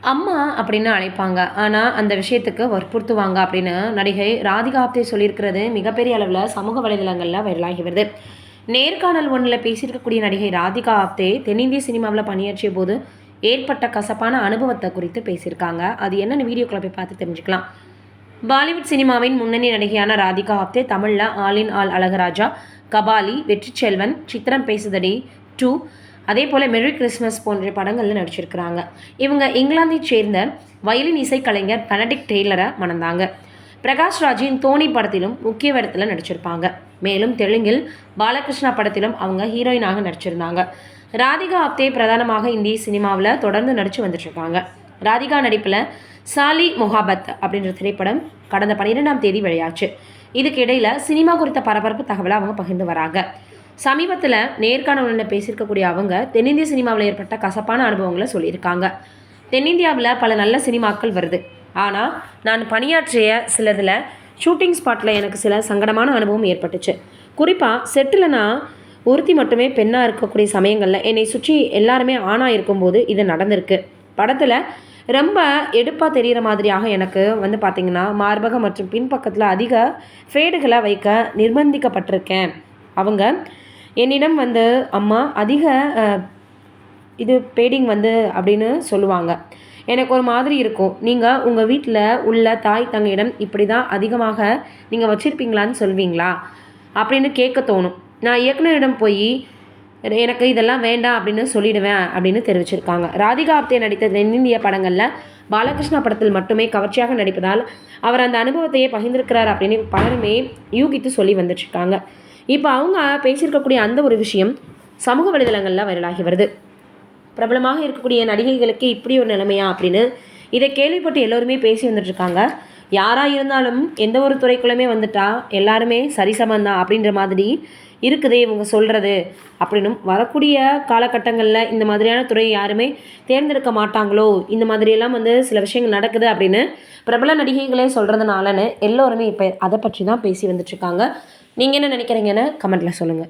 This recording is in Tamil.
அம்மா அப்படின்னு அழைப்பாங்க. ஆனா, அந்த விஷயத்துக்கு வற்புறுத்துவாங்க அப்படின்னு நடிகை ராதிகா ஆப்தே சொல்லியிருக்கிறது மிகப்பெரிய அளவுல சமூக வலைதளங்கள்ல வைரலாகி வருது. நேர்காணல் ஒண்ணுல பேசியிருக்கக்கூடிய நடிகை ராதிகா ஆப்தே தென்னிந்திய சினிமாவுல பணியாற்றிய போது ஏற்பட்ட கசப்பான அனுபவத்த குறித்து பேசியிருக்காங்க. அது என்னன்னு வீடியோக்குள்ள போய் பார்த்து தெரிஞ்சுக்கலாம். பாலிவுட் சினிமாவின் முன்னணி நடிகையான ராதிகா ஆப்தே தமிழ்ல all in all Azhagaraja, Kabali, Vetrichelvan, சித்திரம் பேசுதடி 2, அதேபோல மெரி கிறிஸ்மஸ் போன்ற படங்கள்ல நடிச்சிருக்கிறாங்க. இவங்க இங்கிலாந்தைச் சேர்ந்த வயலின் இசைக்கலைஞர் பெனடிக்ட் டெய்லரை மணந்தாங்க. பிரகாஷ் ராஜின் தோனி படத்திலும் முக்கிய வேடத்துல நடிச்சிருப்பாங்க. மேலும் தெலுங்கில் பாலகிருஷ்ணா படத்திலும் அவங்க ஹீரோயினாக நடிச்சிருந்தாங்க. ராதிகா ஆப்தே பிரதானமாக இந்திய சினிமாவில் தொடர்ந்து நடிச்சு வந்துட்டு இருக்காங்க. ராதிகா நடிப்பில் சாலி மொஹாபத் அப்படின்ற திரைப்படம் கடந்த 12ஆம் தேதி வெளியாச்சு. இதுக்கு இடையில சினிமா குறித்த பரபரப்பு தகவலை அவங்க பகிர்ந்து வராங்க. சமீபத்தில் நேர்காணலில் பேசியிருக்கக்கூடிய அவங்க தென்னிந்திய சினிமாவில் ஏற்பட்ட கசப்பான அனுபவங்களை சொல்லியிருக்காங்க. தென்னிந்தியாவில் பல நல்ல சினிமாக்கள் வருது. ஆனால் நான் பணியாற்றிய சிலதில் ஷூட்டிங் ஸ்பாட்டில் எனக்கு சில சங்கடமான அனுபவம் ஏற்பட்டுச்சு. குறிப்பாக செட்டில் நான் ஒருத்தி மட்டுமே பெண்ணாக இருக்கக்கூடிய சமயங்களில் என்னை சுற்றி எல்லாருமே ஆணாக இருக்கும்போது இது நடந்திருக்கு. படத்தில் ரொம்ப எடுப்பாக தெரிகிற மாதிரியாக எனக்கு பார்த்திங்கன்னா மார்பகம் மற்றும் பின்பக்கத்தில் அதிக ஃபேடுகளை வைக்க நிர்பந்திக்கப்பட்டிருக்கேன். அவங்க என்னிடம் அம்மா அதிக இது பேடிங் அப்படின்னு சொல்லுவாங்க. எனக்கு ஒரு மாதிரி இருக்கும். நீங்கள் உங்கள் வீட்டில் உள்ள தாய் தங்கையிடம் இப்படி தான் அதிகமாக நீங்கள் வச்சுருப்பீங்களான்னு சொல்வீங்களா அப்படின்னு கேட்க தோணும். நான் இயக்குனரிடம் போய் எனக்கு இதெல்லாம் வேண்டாம் அப்படின்னு சொல்லிடுவேன் அப்படின்னு தெரிவிச்சிருக்காங்க. ராதிகா ஆப்தே நடித்த தென்னிந்திய படங்களில் பாலகிருஷ்ணா படத்தில் மட்டுமே கவர்ச்சியாக நடிப்பதால் அவர் அந்த அனுபவத்தையே பகிர்ந்திருக்கிறார் அப்படின்னு பலருமே யூகித்து சொல்லி வந்துட்டுருக்காங்க. இப்போ அவங்க பேசியிருக்கக்கூடிய அந்த ஒரு விஷயம் சமூக வலைதளங்களில் வைரலாகி வருது. பிரபலமாக இருக்கக்கூடிய நடிகைகளுக்கு இப்படி ஒரு நிலைமையா அப்படின்னு இதை கேள்விப்பட்டு எல்லோருமே பேசி வந்துட்டுருக்காங்க. யாராக இருந்தாலும் எந்த ஒரு துறைக்குள்ளேயுமே வந்துட்டா எல்லாருமே சரிசமந்தான் அப்படின்ற மாதிரி இருக்குது இவங்க சொல்கிறது அப்படின்னும், வரக்கூடிய காலகட்டங்களில் இந்த மாதிரியான துறை யாருமே தேர்ந்தெடுக்க மாட்டாங்களோ, இந்த மாதிரியெல்லாம் சில விஷயங்கள் நடக்குது அப்படின்னு பிரபல நடிகைகளே சொல்கிறதுனாலன்னு எல்லோருமே இப்போ அதை பற்றி தான் பேசி வந்துட்டுருக்காங்க. நீங்கள் என்ன நினைக்கிறீங்கன்னு கமெண்ட்டில் சொல்லுங்கள்.